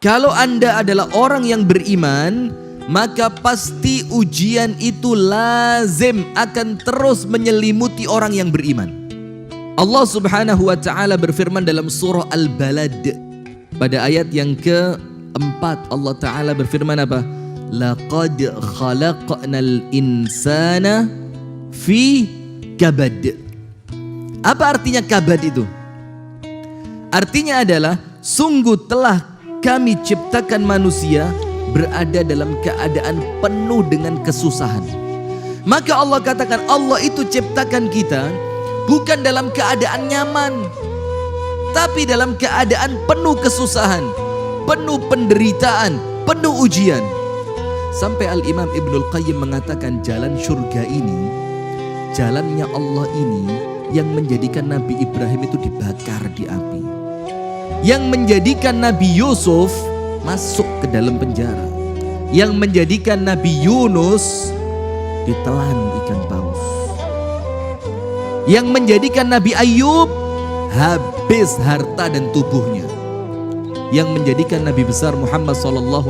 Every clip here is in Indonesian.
Kalau Anda adalah orang yang beriman, maka pasti ujian itu lazim akan terus menyelimuti orang yang beriman. Allah Subhanahu wa taala berfirman dalam surah Al-Balad pada ayat yang keempat. Allah taala berfirman apa? Laqad khalaqnal insana fi kabad. Apa artinya kabad itu? Artinya adalah sungguh telah kami ciptakan manusia berada dalam keadaan penuh dengan kesusahan. Maka Allah katakan Allah itu ciptakan kita bukan dalam keadaan nyaman, tapi dalam keadaan penuh kesusahan, penuh penderitaan, penuh ujian. Sampai Al-Imam Ibnul Qayyim mengatakan jalan surga ini, jalannya Allah ini yang menjadikan Nabi Ibrahim itu dibakar di api, yang menjadikan Nabi Yusuf masuk ke dalam penjara, yang menjadikan Nabi Yunus ditelan ikan paus, yang menjadikan Nabi Ayub habis harta dan tubuhnya, yang menjadikan Nabi besar Muhammad SAW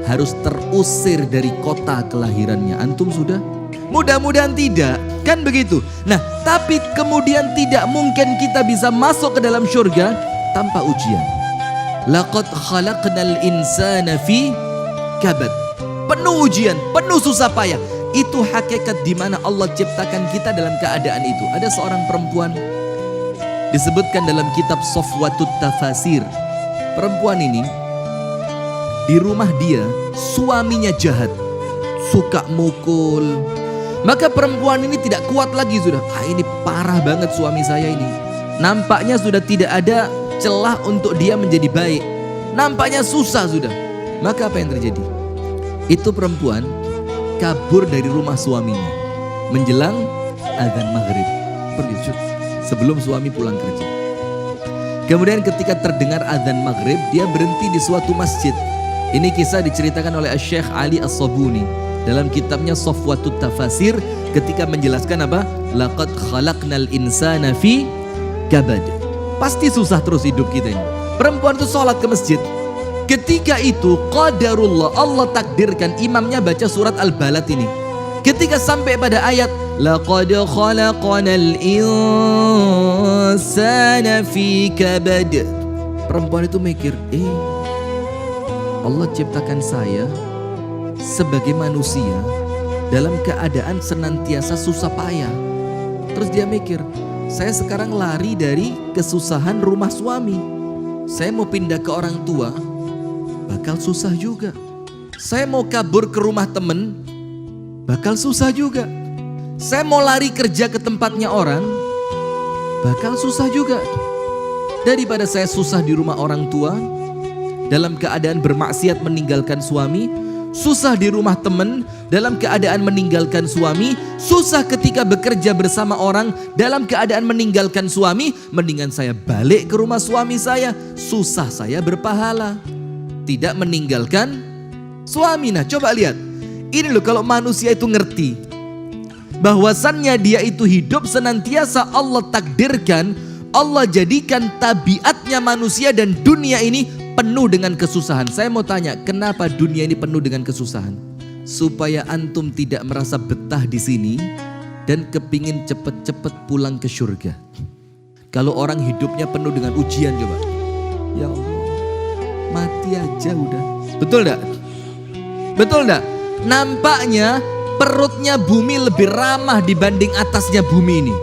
harus terusir dari kota kelahirannya. Antum sudah? Mudah-mudahan tidak, kan begitu. Nah, tapi kemudian tidak mungkin kita bisa masuk ke dalam surga tanpa ujian. Laqad khalaqnal insana fi kabad. Penuh ujian, penuh susah payah. Itu hakikat di mana Allah ciptakan kita dalam keadaan itu. Ada seorang perempuan disebutkan dalam kitab Safwatut Tafasir. Perempuan ini di rumah dia suaminya jahat, suka mukul. Maka perempuan ini tidak kuat lagi sudah. Ini parah banget suami saya ini. Nampaknya sudah tidak ada celah untuk dia menjadi baik. Nampaknya susah sudah. Maka apa yang terjadi? Itu perempuan kabur dari rumah suaminya menjelang azan maghrib. Pergi sebelum suami pulang kerja. Kemudian ketika terdengar azan maghrib, dia berhenti di suatu masjid. Ini kisah diceritakan oleh Syekh Ali As-Sabuni dalam kitabnya Safwatut Tafasir ketika menjelaskan apa? Laqad khalaqnal insana fi kabad. Pasti susah terus hidup kita ini. Perempuan itu sholat ke masjid. Ketika itu qadarullah, Allah takdirkan imamnya baca surat Al-Balad ini. Ketika sampai pada ayat laqad khalaqnal insana fi kabad, perempuan itu mikir, Allah ciptakan saya sebagai manusia dalam keadaan senantiasa susah payah. Terus dia mikir, saya sekarang lari dari kesusahan rumah suami. Saya mau pindah ke orang tua, bakal susah juga. Saya mau kabur ke rumah temen, bakal susah juga. Saya mau lari kerja ke tempatnya orang, bakal susah juga. Daripada saya susah di rumah orang tua, dalam keadaan bermaksiat meninggalkan suami, susah di rumah teman dalam keadaan meninggalkan suami, susah ketika bekerja bersama orang dalam keadaan meninggalkan suami, mendingan saya balik ke rumah suami saya, susah saya berpahala, tidak meninggalkan suami. Nah coba lihat, ini loh kalau manusia itu ngerti bahwasannya dia itu hidup senantiasa Allah takdirkan, Allah jadikan tabiatnya manusia dan dunia ini penuh dengan kesusahan. Saya mau tanya, kenapa dunia ini penuh dengan kesusahan? Supaya antum tidak merasa betah di sini dan kepingin cepet-cepet pulang ke surga. Kalau orang hidupnya penuh dengan ujian, coba, ya Allah, mati aja udah. Betul enggak? Betul enggak? Nampaknya perutnya bumi lebih ramah dibanding atasnya bumi ini.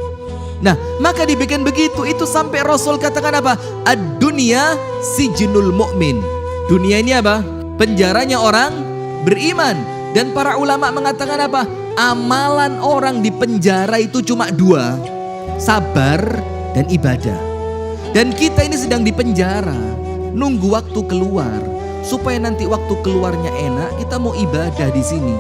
Nah, maka dibikin begitu. Itu sampai Rasul katakan apa? Ad-dunya sijnul mu'min. Dunia ini apa? Penjaranya orang beriman. Dan para ulama mengatakan apa? Amalan orang di penjara itu cuma dua, sabar dan ibadah. Dan kita ini sedang di penjara, nunggu waktu keluar, supaya nanti waktu keluarnya enak, kita mau ibadah di sini,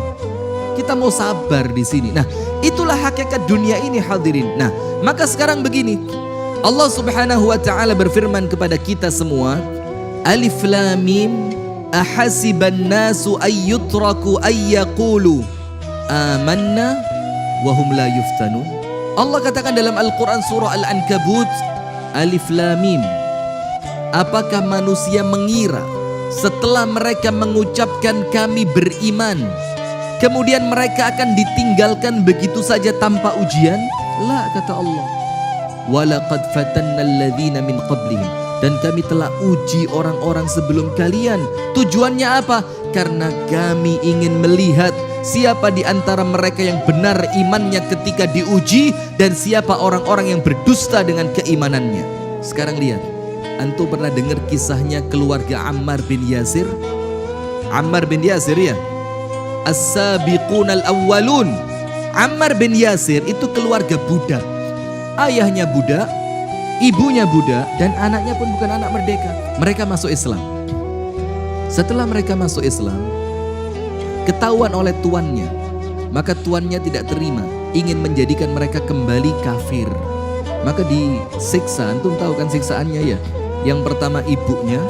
kita mau sabar di sini. Nah, itulah hakikat dunia ini, hadirin. Nah, maka sekarang begini, Allah Subhanahu wa taala berfirman kepada kita semua, Alif Lam Mim, ahasiban nasu ayyutraku ayyaqulu amanna wa hum la yuftanun. Allah katakan dalam Al-Qur'an surah Al-Ankabut, Alif Lam Mim, Apakah manusia mengira setelah mereka mengucapkan kami beriman, kemudian mereka akan ditinggalkan begitu saja tanpa ujian? La, kata Allah. Walaqad fatanna alladhina min qablihim, dan kami telah uji orang-orang sebelum kalian. Tujuannya apa? Karena kami ingin melihat siapa di antara mereka yang benar imannya ketika diuji, dan siapa orang-orang yang berdusta dengan keimanannya. Sekarang lihat, antum pernah dengar kisahnya keluarga Ammar bin Yasir? Ammar bin Yasir, ya, as-sabiqun al-awwalun. Ammar bin Yasir itu keluarga budak. Ayahnya budak, ibunya budak, dan anaknya pun bukan anak merdeka. Mereka masuk Islam. Setelah mereka masuk Islam, ketahuan oleh tuannya, maka tuannya tidak terima, ingin menjadikan mereka kembali kafir. Maka disiksa. Antum tahu kan siksaannya, ya? Yang pertama ibunya,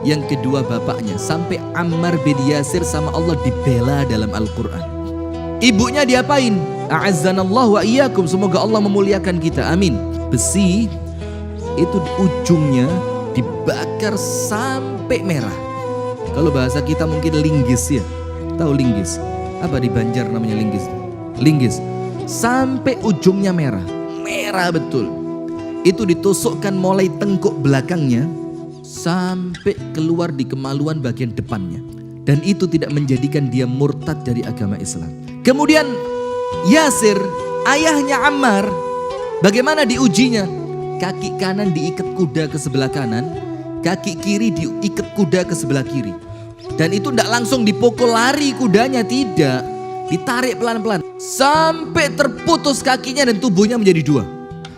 yang kedua bapaknya, sampai Ammar bin Yasir sama Allah dibela dalam Al-Quran. Ibunya diapain? A'azzanallahu wa iyyakum, semoga Allah memuliakan kita, amin. Besi itu ujungnya dibakar sampai merah. Kalau bahasa kita mungkin linggis, ya. Tahu linggis? Apa di Banjar namanya linggis? Linggis. Sampai ujungnya merah. Merah betul. Itu ditusukkan mulai tengkuk belakangnya sampai keluar di kemaluan bagian depannya. Dan itu tidak menjadikan dia murtad dari agama Islam. Kemudian Yasir, ayahnya Ammar, bagaimana diujinya? Kaki kanan diikat kuda ke sebelah kanan, kaki kiri diikat kuda ke sebelah kiri. Dan itu tidak langsung dipukul lari kudanya, tidak. Ditarik pelan-pelan sampai terputus kakinya dan tubuhnya menjadi dua.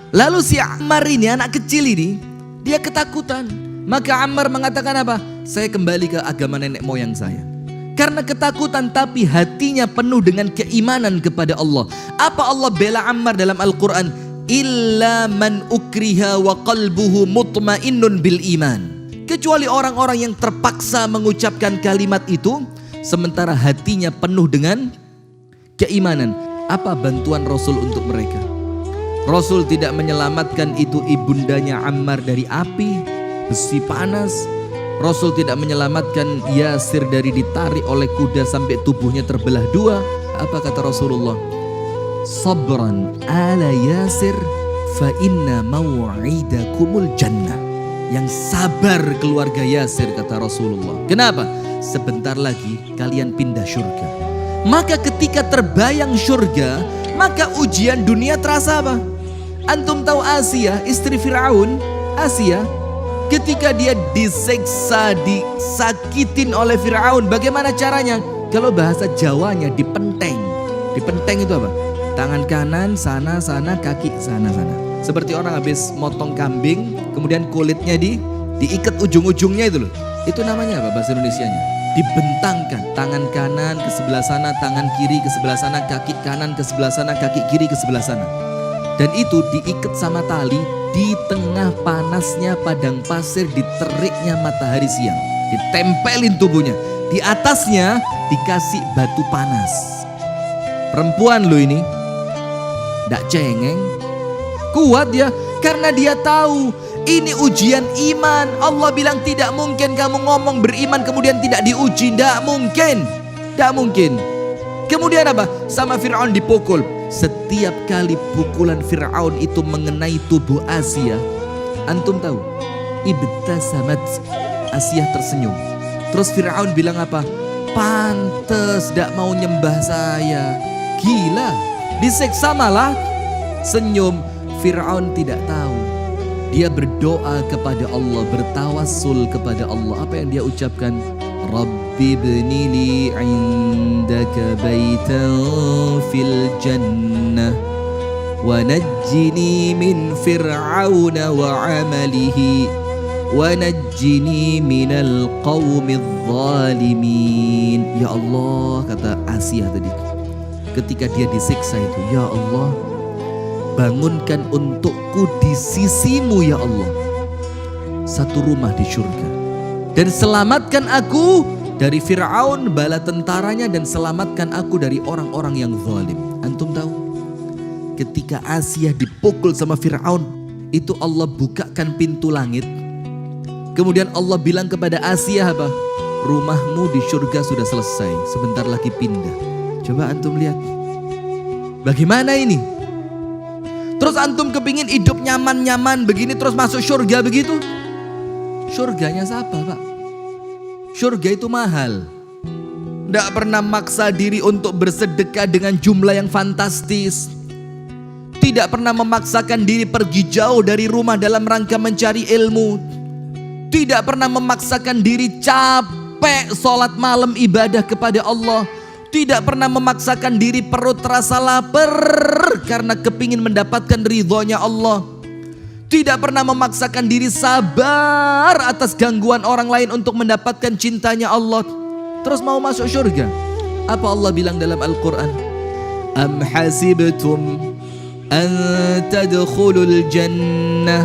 Lalu si Ammar ini, anak kecil ini, dia ketakutan. Maka Ammar mengatakan apa? Saya kembali ke agama nenek moyang saya. Karena ketakutan, tapi hatinya penuh dengan keimanan kepada Allah. Apa Allah bela Ammar dalam Al-Quran? Illa man ukriha wa qalbuhu mutmainnun bil iman. Kecuali orang-orang yang terpaksa mengucapkan kalimat itu, sementara hatinya penuh dengan keimanan. Apa bantuan Rasul untuk mereka? Rasul tidak menyelamatkan itu ibundanya Ammar dari api, besi panas. Rasul tidak menyelamatkan Yasir dari ditarik oleh kuda sampai tubuhnya terbelah dua. Apa kata Rasulullah? Sabran ala Yasir fa inna maw'idakumul jannah. Yang sabar keluarga Yasir, kata Rasulullah. Kenapa? Sebentar lagi kalian pindah surga. Maka ketika terbayang surga, maka ujian dunia terasa apa? Antum tahu Asia, istri Fir'aun? Asia, ketika dia disiksa, disakitin oleh Fir'aun, bagaimana caranya? Kalau bahasa Jawanya dipenteng. Dipenteng itu apa? Tangan kanan sana-sana, kaki sana-sana. Seperti orang habis motong kambing, kemudian kulitnya diikat ujung-ujungnya itu loh. Itu namanya apa bahasa Indonesianya? Dibentangkan. Tangan kanan ke sebelah sana, tangan kiri ke sebelah sana, kaki kanan ke sebelah sana, kaki kiri ke sebelah sana. Dan itu diikat sama tali di tengah panasnya padang pasir, di teriknya matahari siang. Ditempelin tubuhnya. Di atasnya dikasih batu panas. Perempuan lo ini, ndak cengeng, kuat ya, karena dia tahu ini ujian iman. Allah bilang tidak mungkin kamu ngomong beriman kemudian tidak diuji, ndak mungkin, ndak mungkin. Kemudian apa? Sama Fir'aun dipukul. Setiap kali pukulan Fir'aun itu mengenai tubuh Asia, antum tahu? Ibtasamat, Asia tersenyum. Terus Fir'aun bilang apa? Pantes gak mau nyembah saya. Gila, diseksa malah senyum. Fir'aun tidak tahu. Dia berdoa kepada Allah, bertawassul kepada Allah. Apa yang dia ucapkan? Rabbi bnili indaka baitan fil jannah wa najjini min fir'auna wa amalihi wa najjini minal qawmidh zalimin. Ya Allah, kata Asia tadi ketika dia disiksa itu, ya Allah, bangunkan untukku di sisimu ya Allah satu rumah di surga, dan selamatkan aku dari Fir'aun bala tentaranya, dan selamatkan aku dari orang-orang yang zalim. Antum tahu ketika Asia dipukul sama Fir'aun itu, Allah bukakan pintu langit, Kemudian Allah bilang kepada Asia apa? Rumahmu di surga sudah selesai, sebentar lagi pindah. Coba antum lihat. Bagaimana ini? Terus antum kepingin hidup nyaman-nyaman begini terus masuk surga begitu? Surganya siapa, Pak? Surga itu mahal. Tidak pernah maksa diri untuk bersedekah dengan jumlah yang fantastis. Tidak pernah memaksakan diri pergi jauh dari rumah dalam rangka mencari ilmu. Tidak pernah memaksakan diri capek sholat malam ibadah kepada Allah. Tidak pernah memaksakan diri perut terasa lapar karena kepingin mendapatkan ridhonya Allah. Tidak pernah memaksakan diri sabar atas gangguan orang lain untuk mendapatkan cintanya Allah. Terus mau masuk surga. Apa Allah bilang dalam Al-Quran? Am hasibtum an tadkhulul jannah.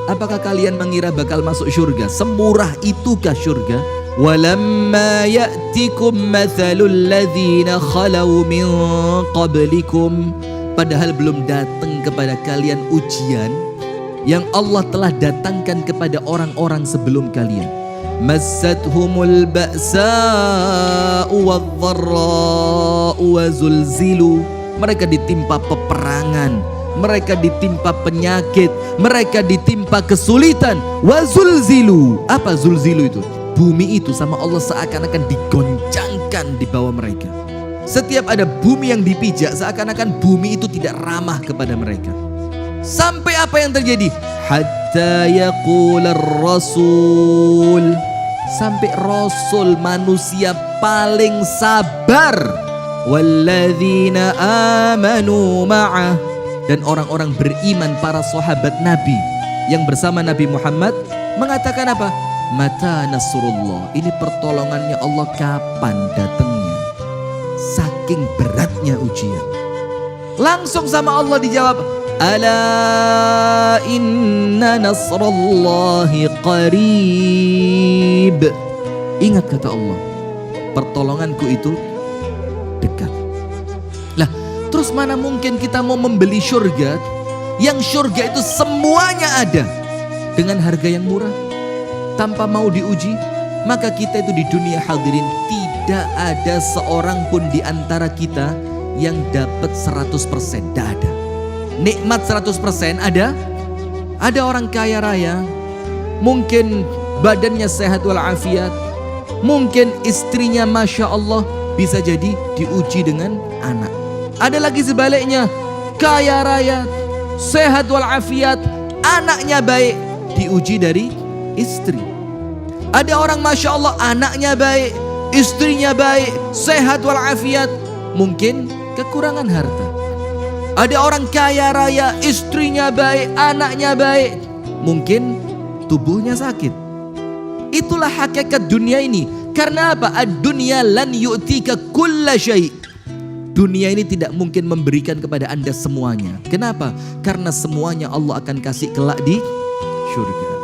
Apakah kalian mengira bakal masuk surga? Semurah itukah surga? Walamma ya'tikum mathalul ladzina khalau min qablikum. Padahal belum datang kepada kalian ujian yang Allah telah datangkan kepada orang-orang sebelum kalian. Massathumul ba'sa'u wadh-dharra'u wa zulzilu. Mereka ditimpa peperangan, mereka ditimpa penyakit, mereka ditimpa kesulitan. Wa zulzilu. Apa zulzilu itu? Bumi itu sama Allah seakan-akan digoncangkan di bawah mereka. Setiap ada bumi yang dipijak, seakan-akan bumi itu tidak ramah kepada mereka. Sampai apa yang terjadi? Hatta yaqular rasul. Sampai Rasul manusia paling sabar. Walladzina amanu ma'ah. Dan orang-orang beriman, para sahabat Nabi yang bersama Nabi Muhammad mengatakan apa? Mata nasrullah. Ini pertolongannya Allah kapan datangnya? Saking beratnya ujian. Langsung sama Allah dijawab, ala inna nasrallahi qarib. Ingat kata Allah, pertolonganku itu dekat. Lah, terus mana mungkin kita mau membeli surga yang surga itu semuanya ada dengan harga yang murah tanpa mau diuji? Maka kita itu di dunia hadirin tidak ada seorang pun di antara kita yang dapat 100%. Tidak ada. Nikmat 100% ada. Ada orang kaya raya, mungkin badannya sehat walafiat, mungkin istrinya masya Allah, bisa jadi diuji dengan anak. Ada lagi sebaliknya, kaya raya, sehat walafiat, anaknya baik, diuji dari istri. Ada orang masya Allah anaknya baik, istrinya baik, sehat walafiat, mungkin kekurangan harta. Ada orang kaya raya, istrinya baik, anaknya baik, mungkin tubuhnya sakit. Itulah hakikat dunia ini. Karena apa? Ad-dunya lan yu'tika kulla syai'. Dunia ini tidak mungkin memberikan kepada Anda semuanya. Kenapa? Karena semuanya Allah akan kasih kelak di surga.